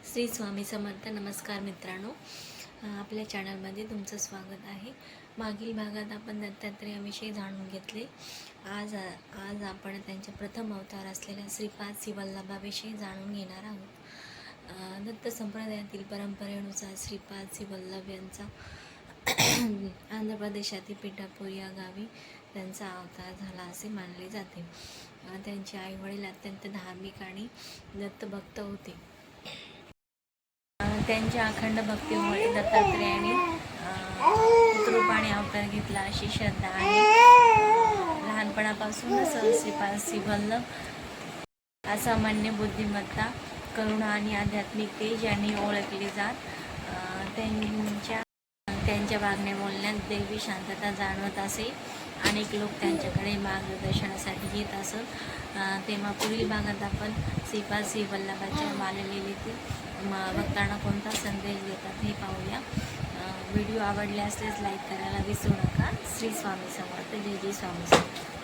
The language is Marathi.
श्री स्वामी समर्थ. नमस्कार मित्रांनो, आपल्या चॅनलमध्ये तुमचं स्वागत आहे. मागील भागात आपण दत्तात्रेयाविषयी जाणून घेतले. आज आपण त्यांच्या प्रथम अवतार असलेल्या श्रीपाद श्रीवल्लभाविषयी जाणून घेणार आहोत. दत्त संप्रदायातील परंपरेनुसार श्रीपाद श्रीवल्लभ यांचा आंध्र प्रदेशातील पिठापूर या गावी त्यांचा अवतार झाला असे मानले जाते. त्यांचे आईवडील अत्यंत धार्मिक आणि दत्तभक्त होते. त्यांच्या अखंड भक्तीमुळे दत्तात्रेयाने पुत्ररूपाने अवतार घेतला अशी श्रद्धा आहे. लहानपणापासूनच श्रीपाद श्रीवल्लभ असामान्य बुद्धिमत्ता, करुणा आणि आध्यात्मिक तेज यांनी ओळखले जात. त्यांच्या वागण्या बोलण्यात दैवी शांतता जाणवत असे. अनेक लोक त्यांच्याकडे मार्गदर्शनासाठी येत असत. तेव्हा पुढील भागात आपण श्रीपाद श्रीवल्लभाच्या बाललीलेतील भक्तांना कोणता संदेश देतात हे पाहूया. व्हिडिओ आवडले असल्यास लाईक करायला विसरू नका. श्री स्वामी समर्थ. जय जय स्वामी समर्थ.